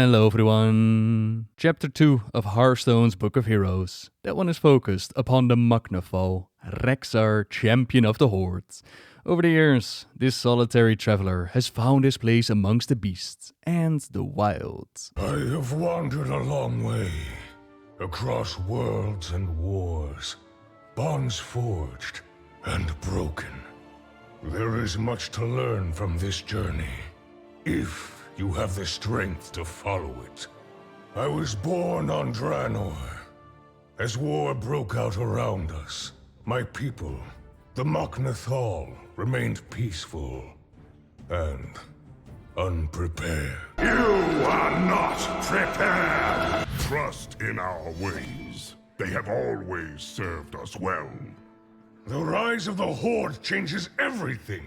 Hello everyone! Chapter 2 of Hearthstone's Book of Heroes. That one is focused upon the mok'nathal, Rexxar, champion of the Horde. Over the years, this solitary traveler has found his place amongst the beasts and the wild. I have wandered a long way, across worlds and wars, bonds forged and broken. There is much to learn from this journey, if you have the strength to follow it. I was born on Draenor. As war broke out around us, my people, the mok'nathal, remained peaceful and unprepared. You are not prepared! Trust in our ways. They have always served us well. The rise of the Horde changes everything.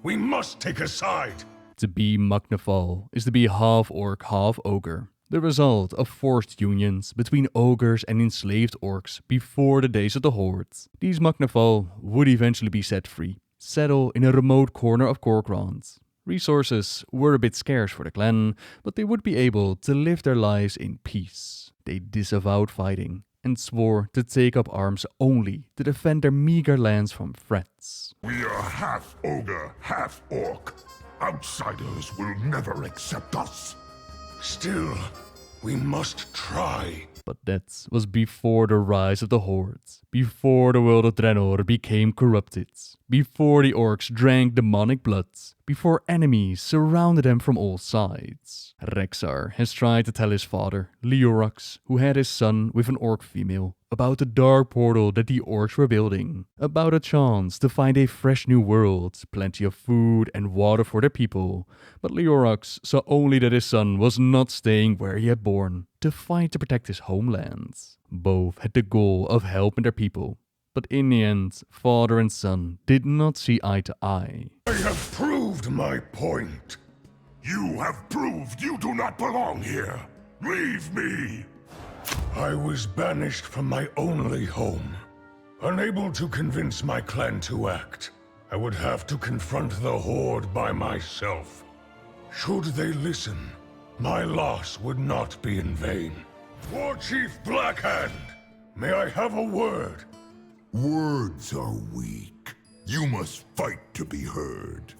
We must take a side. To be mok'nathal is to be half orc, half ogre, the result of forced unions between ogres and enslaved orcs before the days of the Horde. These mok'nathal would eventually be set free, settle in a remote corner of Gorgrum. Resources were a bit scarce for the clan, but they would be able to live their lives in peace. They disavowed fighting and swore to take up arms only to defend their meager lands from threats. We are half ogre, half orc. Outsiders will never accept us. Still, we must try. But that was before the rise of the Horde, before the world of Draenor became corrupted, before the orcs drank demonic blood, before enemies surrounded them from all sides. Rexxar has tried to tell his father, Leorox, who had his son with an orc female, about the dark portal that the orcs were building, about a chance to find a fresh new world, plenty of food and water for their people. But Leorox saw only that his son was not staying where he had born, to fight to protect his homeland. Both had the goal of helping their people, but in the end, father and son did not see eye to eye. I have proved my point. You have proved you do not belong here. Leave me! I was banished from my only home. Unable to convince my clan to act, I would have to confront the Horde by myself. Should they listen, my loss would not be in vain. War Chief Blackhand, may I have a word? Words are weak. You must fight to be heard.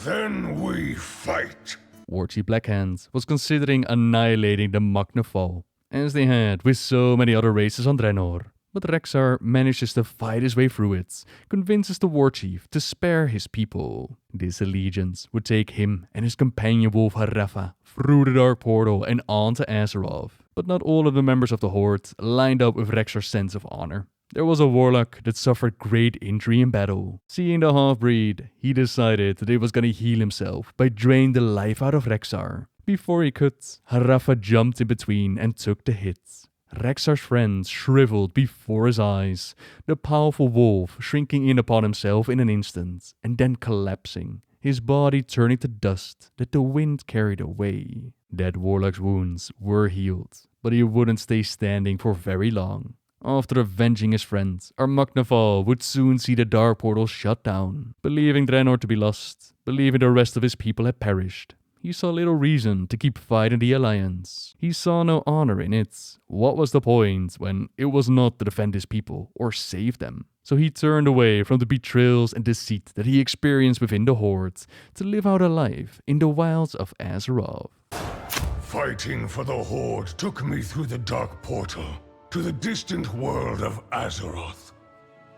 Then we fight. Warchief Blackhand was considering annihilating the mok'nathal, as they had with so many other races on Draenor. But Rexxar manages to fight his way through it, convinces the Warchief to spare his people. This allegiance would take him and his companion wolf Harafa through the dark portal and on to Azeroth. But not all of the members of the Horde lined up with Rexxar's sense of honor. There was a warlock that suffered great injury in battle. Seeing the half-breed, he decided that he was gonna heal himself by draining the life out of Rexxar. Before he could, Harafa jumped in between and took the hit. Rexxar's friends shriveled before his eyes, the powerful wolf shrinking in upon himself in an instant, and then collapsing, his body turning to dust that the wind carried away. That warlock's wounds were healed, but he wouldn't stay standing for very long. After avenging his friends, our mok'nathal would soon see the dark portal shut down. Believing Draenor to be lost, believing the rest of his people had perished, he saw little reason to keep fighting the Alliance. He saw no honor in it. What was the point when it was not to defend his people or save them? So he turned away from the betrayals and deceit that he experienced within the Horde to live out a life in the wilds of Azeroth. Fighting for the Horde took me through the dark portal to the distant world of Azeroth.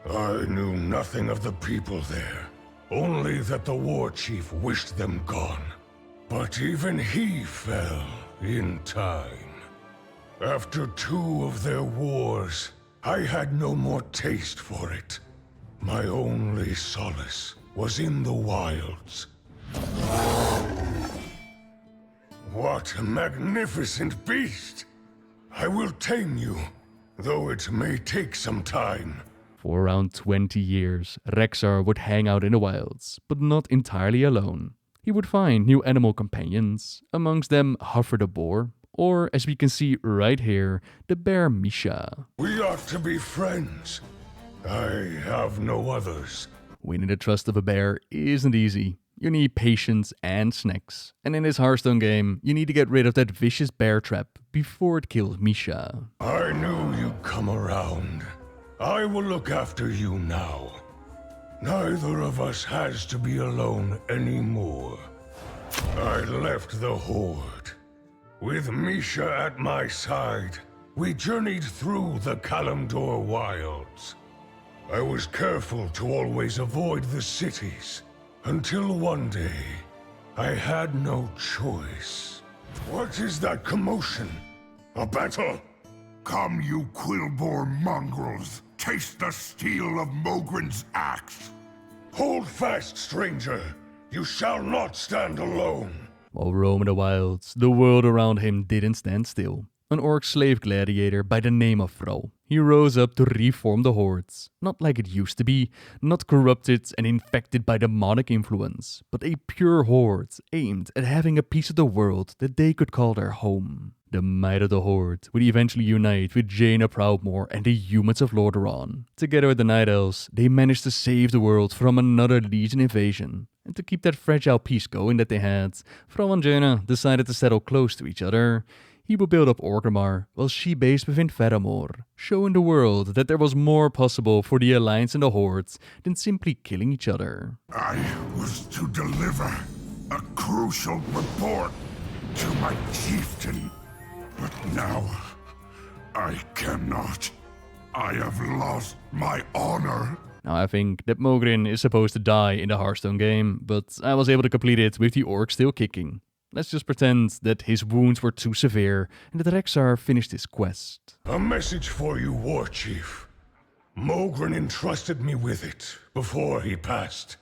I knew nothing of the people there, only that the War Chief wished them gone. But even he fell in time. After 2 of their wars, I had no more taste for it. My only solace was in the wilds. What a magnificent beast! I will tame you, though it may take some time. For around 20 years, Rexxar would hang out in the wilds, but not entirely alone. He would find new animal companions, amongst them Huffer the boar, or as we can see right here, the bear Misha. We ought to be friends. I have no others. Winning the trust of a bear isn't easy. You need patience and snacks. And in this Hearthstone game, you need to get rid of that vicious bear trap before it kills Misha. I knew you'd come around. I will look after you now. Neither of us has to be alone anymore. I left the Horde. With Misha at my side, we journeyed through the Kalimdor wilds. I was careful to always avoid the cities, until one day, I had no choice. What is that commotion? A battle? Come, you Quillbore mongrels! Taste the steel of Mogren's axe! Hold fast, stranger! You shall not stand alone! While roaming the wilds, the world around him didn't stand still. An orc slave gladiator by the name of Vrol. He rose up to reform the hordes. Not like it used to be, not corrupted and infected by demonic influence, but a pure horde aimed at having a piece of the world that they could call their home. The might of the Horde would eventually unite with Jaina Proudmoore and the humans of Lordaeron. Together with the Night Elves, they managed to save the world from another Legion invasion. And to keep that fragile peace going that they had, Vrol and Jaina decided to settle close to each other. He would build up Orgrimmar, while she based within Faramore, showing the world that there was more possible for the Alliance and the Hordes than simply killing each other. I was to deliver a crucial report to my chieftain, but now I cannot. I have lost my honor. Now I think that Mogren is supposed to die in the Hearthstone game, but I was able to complete it with the orc still kicking. Let's just pretend that his wounds were too severe and that Rexxar finished his quest. A message for you, War Chief. Mogren entrusted me with it before he passed.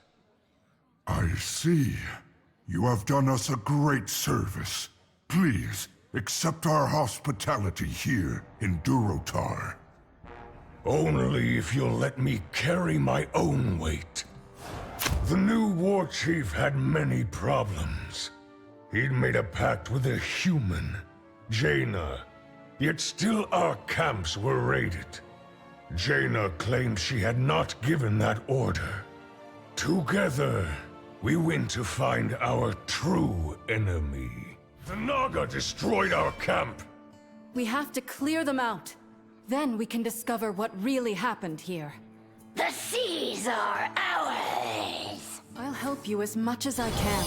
I see. You have done us a great service. Please, accept our hospitality here in Durotar. Only if you'll let me carry my own weight. The new War Chief had many problems. He'd made a pact with a human, Jaina, yet still our camps were raided. Jaina claimed she had not given that order. Together, we went to find our true enemy. The Naga destroyed our camp. We have to clear them out. Then we can discover what really happened here. The seas are ours! I'll help you as much as I can.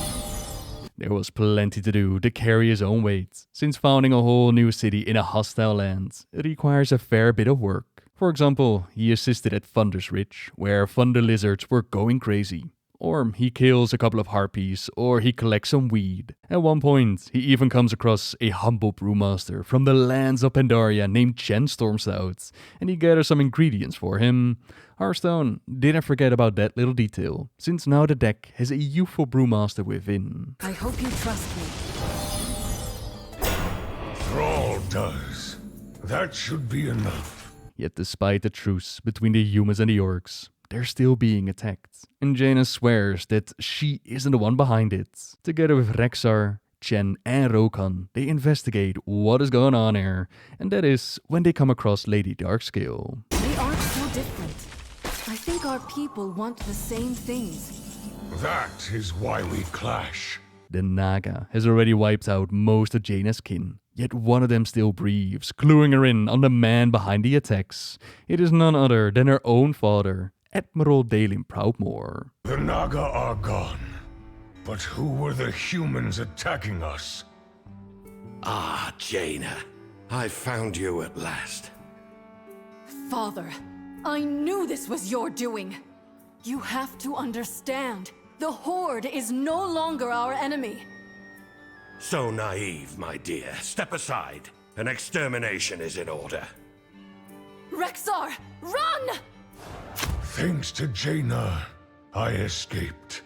There was plenty to do to carry his own weight, since founding a whole new city in a hostile land, it requires a fair bit of work. For example, he assisted at Thunder's Ridge, where thunder lizards were going crazy. Or he kills a couple of harpies, or he collects some weed. At one point, he even comes across a humble brewmaster from the lands of Pandaria named Chen Stormstout, and he gathers some ingredients for him. Hearthstone didn't forget about that little detail, since now the deck has a youthful brewmaster within. I hope you trust me. Thrall does. That should be enough. Yet despite the truce between the humans and the orcs, they're still being attacked. And Jaina swears that she isn't the one behind it. Together with Rexxar, Chen and Rokan, they investigate what is going on here. And that is when they come across Lady Darkscale. They aren't so different. I think our people want the same things. That is why we clash. The Naga has already wiped out most of Jaina's kin. Yet one of them still breathes, cluing her in on the man behind the attacks. It is none other than her own father, Admiral Dalin Proudmoore. The Naga are gone. But who were the humans attacking us? Ah, Jaina. I found you at last. Father, I knew this was your doing. You have to understand. The Horde is no longer our enemy. So naive, my dear. Step aside. An extermination is in order. Rexxar, run! Thanks to Jaina, I escaped.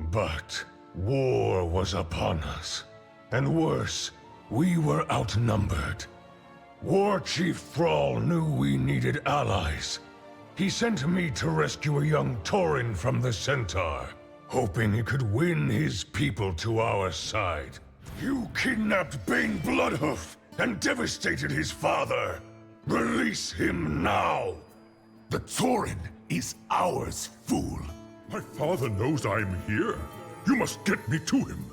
But war was upon us. And worse, we were outnumbered. War Chief Thrall knew we needed allies. He sent me to rescue a young Tauren from the Centaur, hoping he could win his people to our side. You kidnapped Bane Bloodhoof and devastated his father. Release him now! The Tauren is ours, fool. My father knows I'm here. You must get me to him.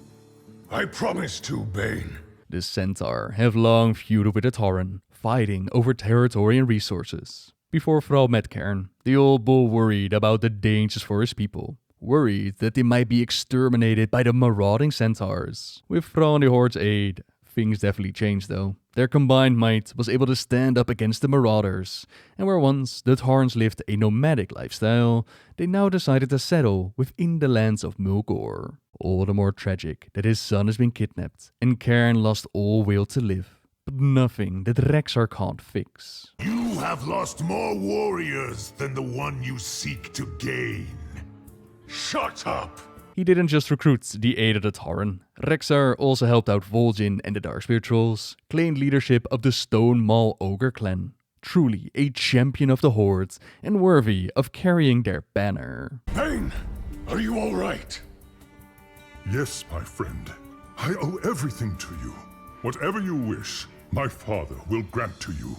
I promise to, Bane. The Centaur have long feuded with the Tauren, fighting over territory and resources. Before Thrall met Cairn, the old bull worried about the dangers for his people, worried that they might be exterminated by the marauding centaurs. With Thrall and the Horde's aid, things definitely changed though. Their combined might was able to stand up against the marauders, and where once the Taurens lived a nomadic lifestyle, they now decided to settle within the lands of Mulgore. All the more tragic that his son has been kidnapped, and Cairn lost all will to live. But nothing that Rexxar can't fix. You have lost more warriors than the one you seek to gain. Shut up! He didn't just recruit the aid of the Tauren. Rexxar also helped out Vol'jin and the Darkspear Trolls, claimed leadership of the Stone Maul Ogre clan. Truly a champion of the Horde, and worthy of carrying their banner. Bane, are you alright? Yes, my friend. I owe everything to you. Whatever you wish, my father will grant to you.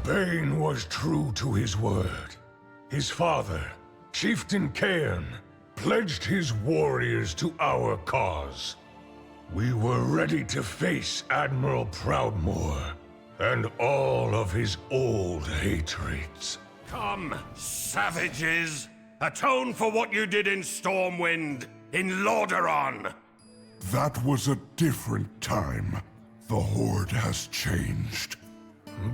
Bane was true to his word. His father, Chieftain Cairn, pledged his warriors to our cause. We were ready to face Admiral Proudmoore and all of his old hatreds. Come, savages! Atone for what you did in Stormwind, in Lordaeron! That was a different time. The Horde has changed.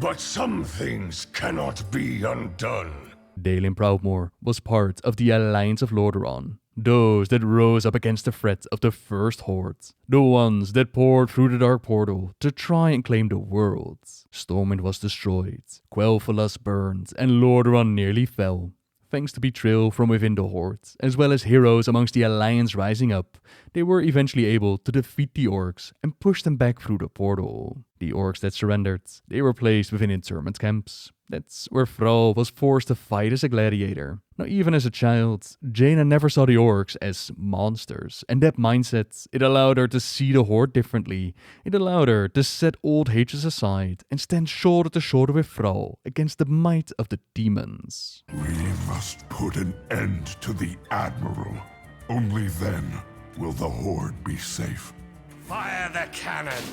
But some things cannot be undone. Daelin Proudmoore was part of the Alliance of Lordaeron, those that rose up against the threat of the First Horde, the ones that poured through the Dark Portal to try and claim the world. Stormwind was destroyed, Quel'Thalas burned, and Lordaeron nearly fell. Thanks to betrayal from within the Horde, as well as heroes amongst the Alliance rising up, they were eventually able to defeat the orcs and push them back through the portal. The orcs that surrendered, they were placed within internment camps. That's where Thrall was forced to fight as a gladiator. Now, even as a child, Jaina never saw the orcs as monsters, and that mindset, it allowed her to see the Horde differently. It allowed her to set old hatreds aside and stand shoulder to shoulder with Thrall against the might of the demons. We must put an end to the Admiral. Only then will the Horde be safe. Fire the cannon!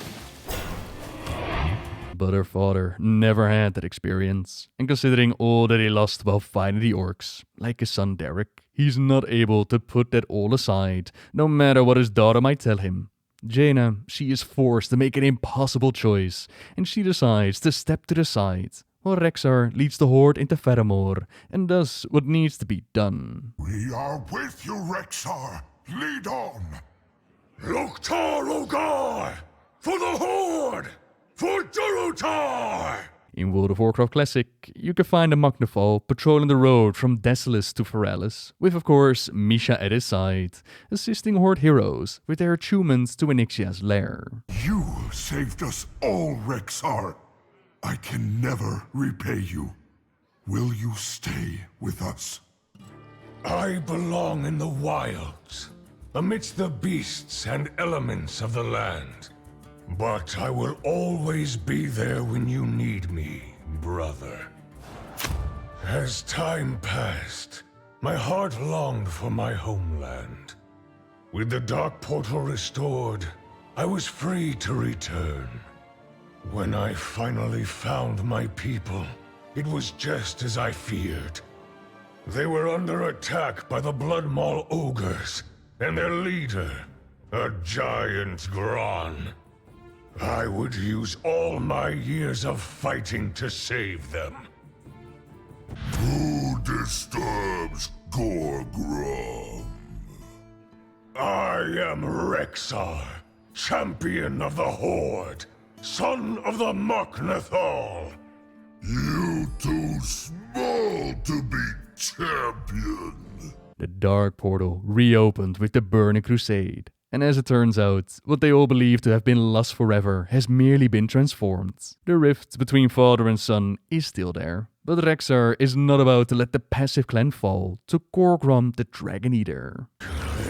But her father never had that experience, and considering all that he lost while fighting the orcs, like his son Derek, he's not able to put that all aside, no matter what his daughter might tell him. Jaina, she is forced to make an impossible choice, and she decides to step to the side, while Rexxar leads the Horde into Faramore, and does what needs to be done. We are with you, Rexxar. Lead on! Loktar Logar! For the Horde! For Durotar! In World of Warcraft Classic, you can find a mok'nathal patrolling the road from Desolace to Feralis, with of course Misha at his side, assisting Horde heroes with their attunements to Onyxia's lair. You saved us all, Rexxar. I can never repay you. Will you stay with us? I belong in the wilds, amidst the beasts and elements of the land. But I will always be there when you need me, brother. As time passed, my heart longed for my homeland. With the Dark Portal restored, I was free to return. When I finally found my people, it was just as I feared. They were under attack by the Blood Maul ogres, and their leader, a giant Gron. I would use all my years of fighting to save them. Who disturbs Gorgrum? I am Rexxar, champion of the Horde, son of the mok'nathal. You too small to be champion. The Dark Portal reopened with the Burning Crusade, and as it turns out, what they all believed to have been lost forever has merely been transformed. The rift between father and son is still there, but Rexxar is not about to let the passive clan fall to Gorgrum the Dragon Eater.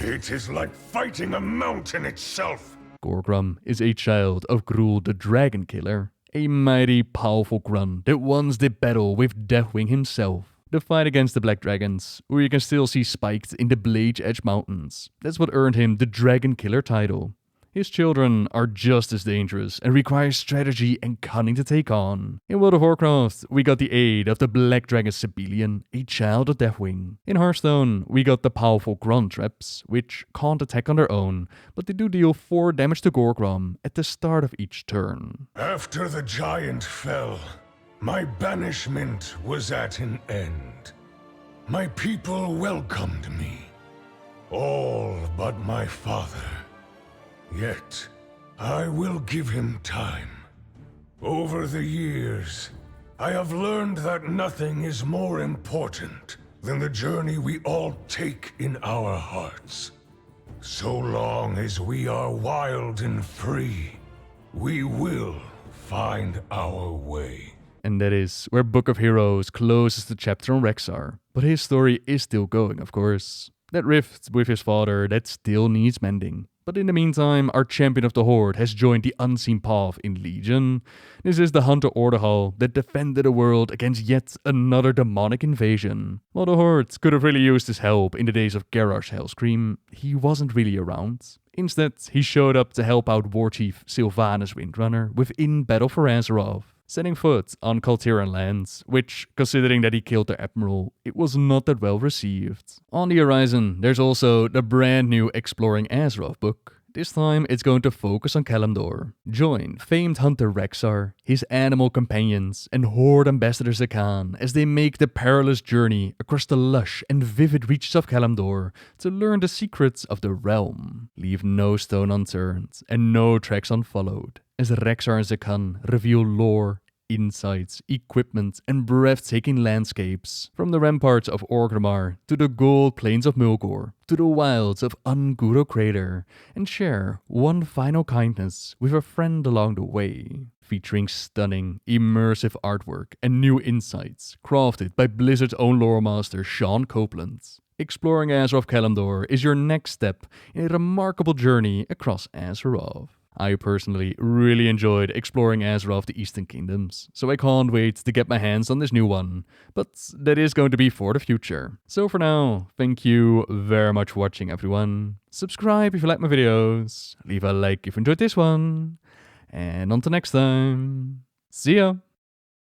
It is like fighting a mountain itself. Gorgrum is a child of Gruel the Dragon Killer, a mighty powerful grun that once did battle with Deathwing himself. the fight against the Black Dragons, where you can still see spiked in the Blade Edge Mountains. That's what earned him the Dragon Killer title. His children are just as dangerous and require strategy and cunning to take on. In World of Warcraft, we got the aid of the Black Dragon Sibelian, a child of Deathwing. In Hearthstone, we got the powerful Grunt traps, which can't attack on their own, but they do deal 4 damage to Gorgrum at the start of each turn. After the giant fell, my banishment was at an end. My people welcomed me, all but my father. Yet, I will give him time. Over the years, I have learned that nothing is more important than the journey we all take in our hearts. So long as we are wild and free, we will find our way. And that is where Book of Heroes closes the chapter on Rexxar. But his story is still going, of course. That rift with his father, that still needs mending. But in the meantime, our champion of the Horde has joined the Unseen Path in Legion. This is the Hunter Orderhal that defended the world against yet another demonic invasion. While the Horde could have really used his help in the days of Garrosh's Hellscream, he wasn't really around. Instead, he showed up to help out Warchief Sylvanas Windrunner within Battle for Azeroth, setting foot on Kalteran lands, which, considering that he killed their admiral, it was not that well received. On the horizon, there's also the brand new Exploring Azeroth book. This time, it's going to focus on Kalimdor. Join famed hunter Rexxar, his animal companions, and Horde ambassador Zakan as they make the perilous journey across the lush and vivid reaches of Kalimdor to learn the secrets of the realm. Leave no stone unturned and no tracks unfollowed, as Rexxar and Zakan reveal lore, insights, equipment, and breathtaking landscapes. From the ramparts of Orgrimmar to the gold plains of Mulgore to the wilds of Unguro Crater, and share one final kindness with a friend along the way. Featuring stunning, immersive artwork and new insights crafted by Blizzard's own lore master Sean Copeland. Exploring Azeroth Kalimdor is your next step in a remarkable journey across Azeroth. I personally really enjoyed exploring Azeroth the Eastern Kingdoms, so I can't wait to get my hands on this new one, but that is going to be for the future. So for now, thank you very much for watching everyone. Subscribe if you like my videos, leave a like if you enjoyed this one, and until next time, see ya!